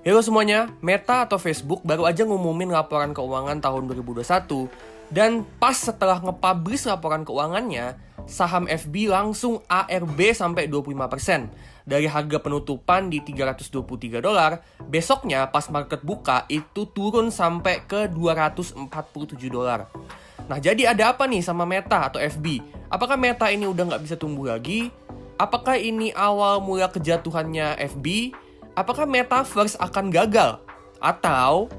Halo semuanya, Meta atau Facebook baru aja ngumumin laporan keuangan tahun 2021 dan pas setelah nge-publish laporan keuangannya, saham FB langsung ARB sampai 25%. Dari harga penutupan di $323, besoknya pas market buka itu turun sampai ke $247. Nah, jadi ada apa nih sama Meta atau FB? Apakah Meta ini udah nggak bisa tumbuh lagi? Apakah ini awal mula kejatuhannya FB? Apakah Metaverse akan gagal? Atau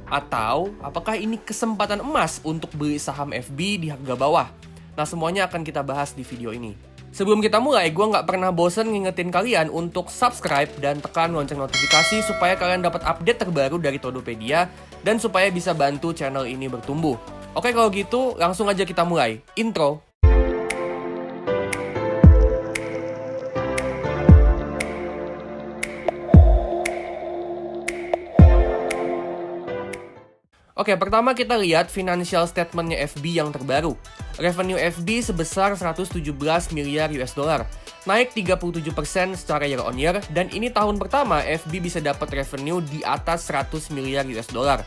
apakah ini kesempatan emas untuk beli saham FB di harga bawah? Nah, semuanya akan kita bahas di video ini. Sebelum kita mulai, gue nggak pernah bosen ngingetin kalian untuk subscribe dan tekan lonceng notifikasi supaya kalian dapat update terbaru dari Todopedia dan supaya bisa bantu channel ini bertumbuh. Oke, kalau gitu langsung aja kita mulai. Intro. Oke, pertama kita lihat financial statementnya FB yang terbaru. Revenue FB sebesar 117 miliar US dollar, naik 37% secara year on year, dan ini tahun pertama FB bisa dapat revenue di atas 100 miliar US dollar.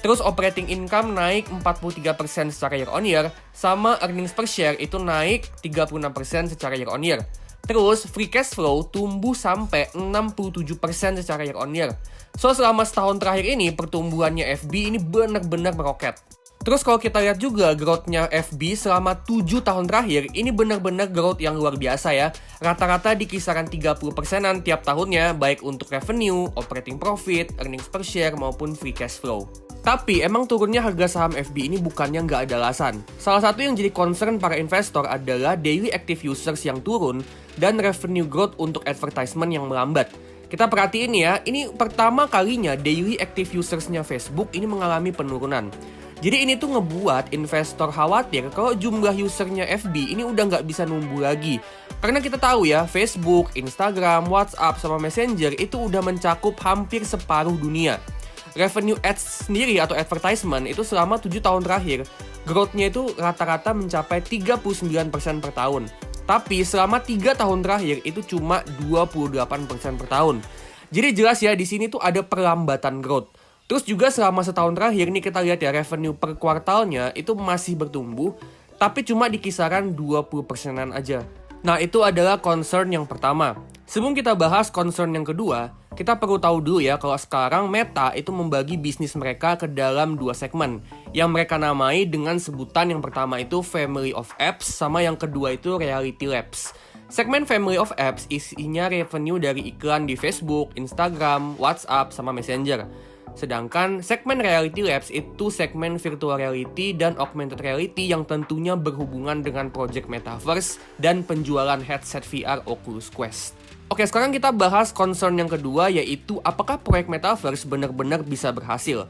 Terus operating income naik 43% secara year on year, sama earnings per share itu naik 36% secara year on year. Terus free cash flow tumbuh sampai 67% secara year on year. So, selama setahun terakhir ini, pertumbuhannya FB ini benar-benar meroket. Terus kalau kita lihat juga growth-nya FB selama 7 tahun terakhir, ini benar-benar growth yang luar biasa ya. Rata-rata di kisaran 30%-an tiap tahunnya, baik untuk revenue, operating profit, earnings per share, maupun free cash flow. Tapi emang turunnya harga saham FB ini bukannya nggak ada alasan. Salah satu yang jadi concern para investor adalah daily active users yang turun dan revenue growth untuk advertisement yang melambat. Kita perhatiin ya, ini pertama kalinya daily active usersnya Facebook ini mengalami penurunan. Jadi ini tuh ngebuat investor khawatir kalau jumlah usernya FB ini udah nggak bisa numbuh lagi. Karena kita tahu ya, Facebook, Instagram, WhatsApp, sama Messenger itu udah mencakup hampir separuh dunia. Revenue ads sendiri atau advertisement itu selama 7 tahun terakhir, growth-nya itu rata-rata mencapai 39% per tahun. Tapi selama 3 tahun terakhir itu cuma 28% per tahun. Jadi jelas ya, di sini tuh ada perlambatan growth. Terus juga selama setahun terakhir nih kita lihat ya, revenue per kuartalnya itu masih bertumbuh, tapi cuma di kisaran 20%-an aja. Nah, itu adalah concern yang pertama. Sebelum kita bahas concern yang kedua, kita perlu tahu dulu ya kalau sekarang Meta itu membagi bisnis mereka ke dalam 2 segmen yang mereka namai dengan sebutan yang pertama itu Family of Apps, sama yang kedua itu Reality Labs. Segmen Family of Apps isinya revenue dari iklan di Facebook, Instagram, WhatsApp, sama Messenger. Sedangkan segmen Reality Labs itu segmen virtual reality dan augmented reality yang tentunya berhubungan dengan project Metaverse dan penjualan headset VR Oculus Quest. Oke, sekarang kita bahas concern yang kedua, yaitu apakah proyek Metaverse benar-benar bisa berhasil.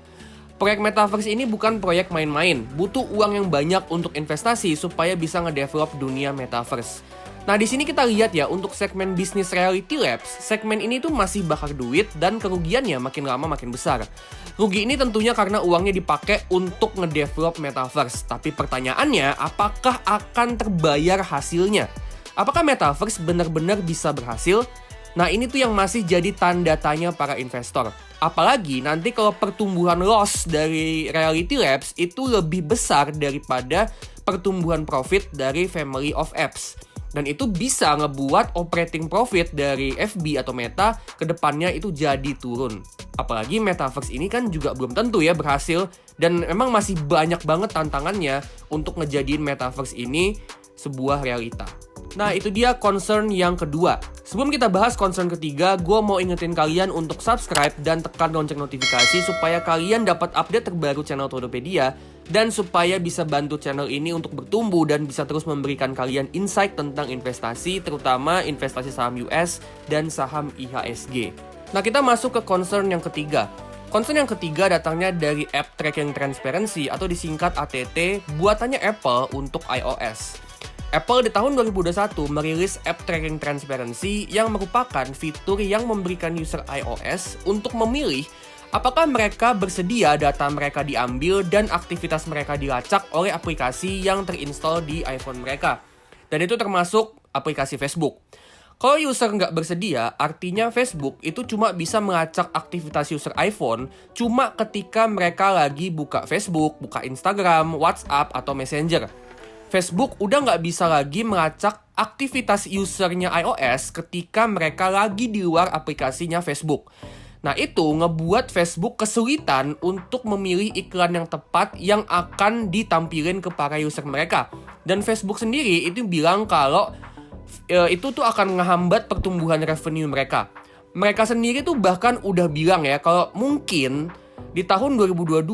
Proyek Metaverse ini bukan proyek main-main, butuh uang yang banyak untuk investasi supaya bisa ngedevelop dunia Metaverse. Nah, di sini kita lihat ya, untuk segmen bisnis Reality Labs, segmen ini tuh masih bakar duit dan kerugiannya makin lama makin besar. Rugi ini tentunya karena uangnya dipakai untuk ngedevelop Metaverse. Tapi pertanyaannya, apakah akan terbayar hasilnya? Apakah Metaverse benar-benar bisa berhasil? Nah, ini tuh yang masih jadi tanda tanya para investor. Apalagi nanti kalau pertumbuhan loss dari Reality Labs itu lebih besar daripada pertumbuhan profit dari Family of Apps. Dan itu bisa ngebuat operating profit dari FB atau Meta ke depannya itu jadi turun. Apalagi Metaverse ini kan juga belum tentu ya berhasil, dan memang masih banyak banget tantangannya untuk ngejadiin Metaverse ini sebuah realita. Nah, itu dia concern yang kedua. Sebelum kita bahas concern ketiga, gue mau ingetin kalian untuk subscribe dan tekan lonceng notifikasi supaya kalian dapat update terbaru channel Todopedia dan supaya bisa bantu channel ini untuk bertumbuh dan bisa terus memberikan kalian insight tentang investasi, terutama investasi saham US dan saham IHSG. Nah, kita masuk ke concern yang ketiga. Concern yang ketiga datangnya dari App Tracking Transparency atau disingkat ATT, buatannya Apple untuk iOS. Apple di tahun 2021 merilis App Tracking Transparency yang merupakan fitur yang memberikan user iOS untuk memilih apakah mereka bersedia data mereka diambil dan aktivitas mereka dilacak oleh aplikasi yang terinstall di iPhone mereka. Dan itu termasuk aplikasi Facebook. Kalau user nggak bersedia, artinya Facebook itu cuma bisa melacak aktivitas user iPhone cuma ketika mereka lagi buka Facebook, buka Instagram, WhatsApp, atau Messenger. Facebook udah nggak bisa lagi melacak aktivitas usernya iOS ketika mereka lagi di luar aplikasinya Facebook. Nah, itu ngebuat Facebook kesulitan untuk memilih iklan yang tepat yang akan ditampilin ke para user mereka. Dan Facebook sendiri itu bilang kalau itu tuh akan ngehambat pertumbuhan revenue mereka. Mereka sendiri tuh bahkan udah bilang ya kalau mungkin di tahun 2022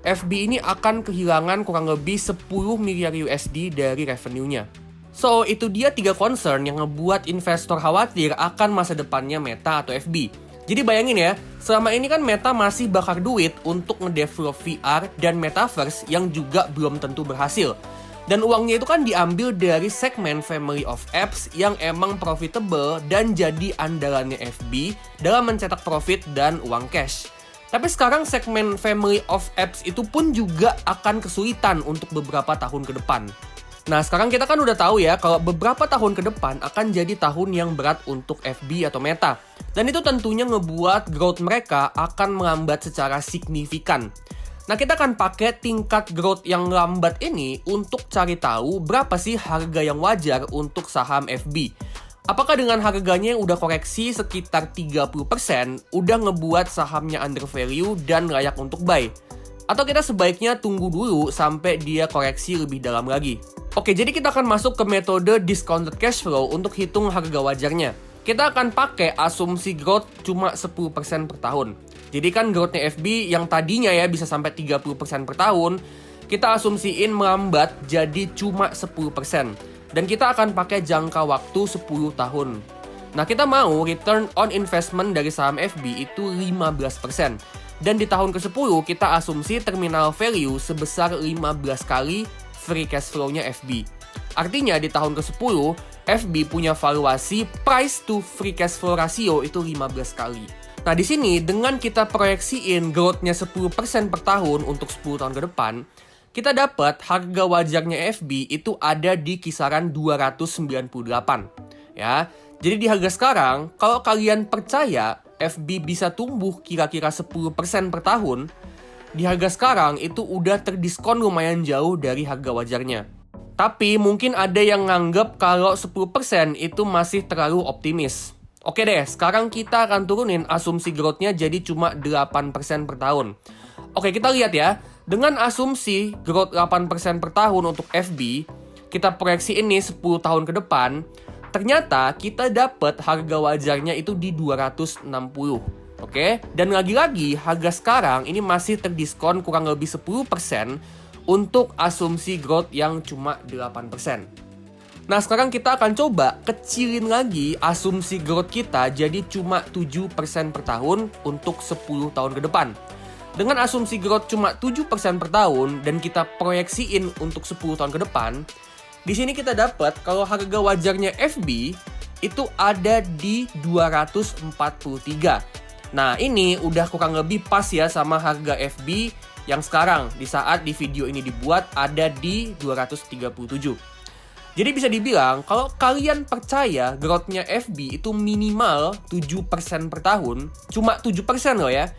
FB ini akan kehilangan kurang lebih 10 miliar USD dari revenue-nya. So, itu dia 3 concern yang ngebuat investor khawatir akan masa depannya Meta atau FB. Jadi bayangin ya, selama ini kan Meta masih bakar duit untuk ngedevelop VR dan Metaverse yang juga belum tentu berhasil. Dan uangnya itu kan diambil dari segmen Family of Apps yang emang profitable dan jadi andalannya FB dalam mencetak profit dan uang cash. Tapi sekarang segmen Family of Apps itu pun juga akan kesulitan untuk beberapa tahun ke depan. Nah, sekarang kita kan udah tahu ya kalau beberapa tahun ke depan akan jadi tahun yang berat untuk FB atau Meta. Dan itu tentunya ngebuat growth mereka akan melambat secara signifikan. Nah, kita akan pakai tingkat growth yang lambat ini untuk cari tahu berapa sih harga yang wajar untuk saham FB. Apakah dengan harganya yang udah koreksi sekitar 30% udah ngebuat sahamnya undervalue dan layak untuk buy? Atau kita sebaiknya tunggu dulu sampai dia koreksi lebih dalam lagi? Oke, jadi kita akan masuk ke metode discounted cash flow untuk hitung harga wajarnya. Kita akan pakai asumsi growth cuma 10% per tahun. Jadi kan growth-nya FB yang tadinya ya bisa sampai 30% per tahun, kita asumsiin melambat jadi cuma 10%. Dan kita akan pakai jangka waktu 10 tahun. Nah, kita mau return on investment dari saham FB itu 15%. Dan di tahun ke-10 kita asumsi terminal value sebesar 15 kali free cash flow-nya FB. Artinya di tahun ke-10, FB punya valuasi price to free cash flow ratio itu 15 kali. Nah, di sini dengan kita proyeksiin growth-nya 10% per tahun untuk 10 tahun ke depan, kita dapat harga wajarnya FB itu ada di kisaran 298. Ya. Jadi di harga sekarang, kalau kalian percaya FB bisa tumbuh kira-kira 10% per tahun, di harga sekarang itu udah terdiskon lumayan jauh dari harga wajarnya. Tapi mungkin ada yang nganggep kalau 10% itu masih terlalu optimis. Oke deh, sekarang kita akan turunin asumsi growth-nya jadi cuma 8% per tahun. Oke, kita lihat ya. Dengan asumsi growth 8% per tahun untuk FB, kita proyeksi ini 10 tahun ke depan, ternyata kita dapat harga wajarnya itu di 260. Oke, dan lagi-lagi harga sekarang ini masih terdiskon kurang lebih 10% untuk asumsi growth yang cuma 8%. Nah, sekarang kita akan coba kecilin lagi asumsi growth kita jadi cuma 7% per tahun untuk 10 tahun ke depan. Dengan asumsi growth cuma 7% per tahun dan kita proyeksiin untuk 10 tahun ke depan, di sini kita dapat kalau harga wajarnya FB itu ada di 243. Nah, ini udah kurang lebih pas ya sama harga FB yang sekarang di saat di video ini dibuat ada di 237. Jadi bisa dibilang kalau kalian percaya growth-nya FB itu minimal 7% per tahun, cuma 7% loh ya.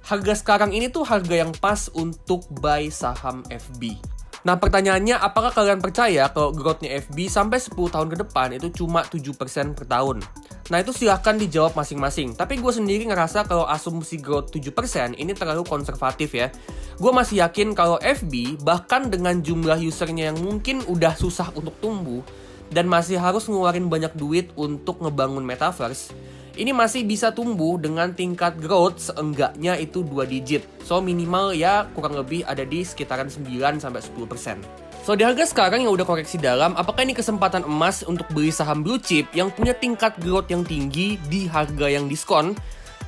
Harga sekarang ini tuh harga yang pas untuk buy saham FB. Nah, pertanyaannya apakah kalian percaya kalau growth-nya FB sampai 10 tahun ke depan itu cuma 7% per tahun? Nah, itu silahkan dijawab masing-masing. Tapi gue sendiri ngerasa kalau asumsi growth 7% ini terlalu konservatif ya. Gue masih yakin kalau FB bahkan dengan jumlah usernya yang mungkin udah susah untuk tumbuh dan masih harus ngeluarin banyak duit untuk ngebangun Metaverse, ini masih bisa tumbuh dengan tingkat growth seenggaknya itu 2 digit. So minimal ya kurang lebih ada di sekitaran 9-10%. So di harga sekarang yang udah koreksi dalam, apakah ini kesempatan emas untuk beli saham blue chip yang punya tingkat growth yang tinggi di harga yang diskon?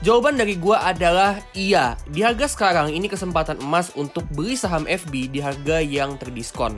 Jawaban dari gua adalah iya. Di harga sekarang ini kesempatan emas untuk beli saham FB di harga yang terdiskon.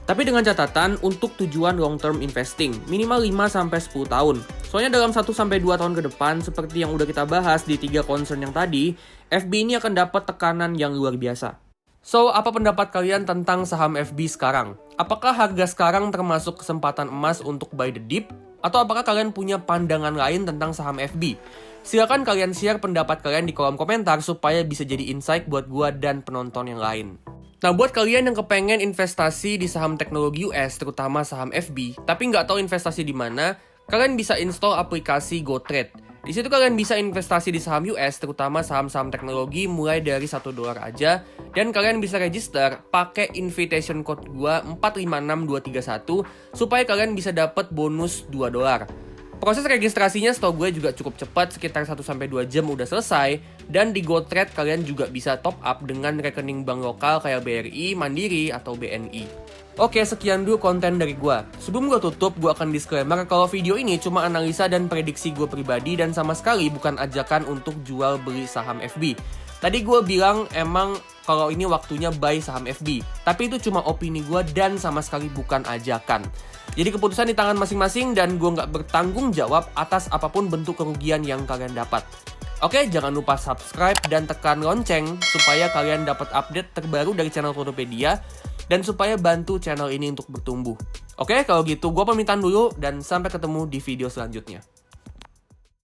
Tapi dengan catatan untuk tujuan long term investing, minimal 5-10 tahun. Soalnya dalam 1-2 tahun ke depan, seperti yang udah kita bahas di 3 concern yang tadi, FB ini akan dapat tekanan yang luar biasa. So, apa pendapat kalian tentang saham FB sekarang? Apakah harga sekarang termasuk kesempatan emas untuk buy the dip? Atau apakah kalian punya pandangan lain tentang saham FB? Silakan kalian share pendapat kalian di kolom komentar supaya bisa jadi insight buat gua dan penonton yang lain. Nah, buat kalian yang kepengen investasi di saham teknologi US, terutama saham FB, tapi nggak tahu investasi di mana, kalian bisa install aplikasi GoTrade. Di situ kalian bisa investasi di saham US, terutama saham-saham teknologi mulai dari $1 aja. Dan kalian bisa register pakai invitation code gua 456231 supaya kalian bisa dapat bonus $2. Proses registrasinya setahu gue juga cukup cepat, sekitar 1-2 jam udah selesai. Dan di GoTrade kalian juga bisa top up dengan rekening bank lokal kayak BRI, Mandiri, atau BNI. Oke, sekian dulu konten dari gue. Sebelum gue tutup, gue akan disclaimer kalau video ini cuma analisa dan prediksi gue pribadi dan sama sekali bukan ajakan untuk jual beli saham FB. Tadi gue bilang emang kalau ini waktunya buy saham FB, tapi itu cuma opini gue dan sama sekali bukan ajakan. Jadi keputusan di tangan masing-masing dan gue nggak bertanggung jawab atas apapun bentuk kerugian yang kalian dapat. Oke, jangan lupa subscribe dan tekan lonceng supaya kalian dapat update terbaru dari channel Fotopedia dan supaya bantu channel ini untuk bertumbuh. Oke, kalau gitu gue pamitan dulu dan sampai ketemu di video selanjutnya.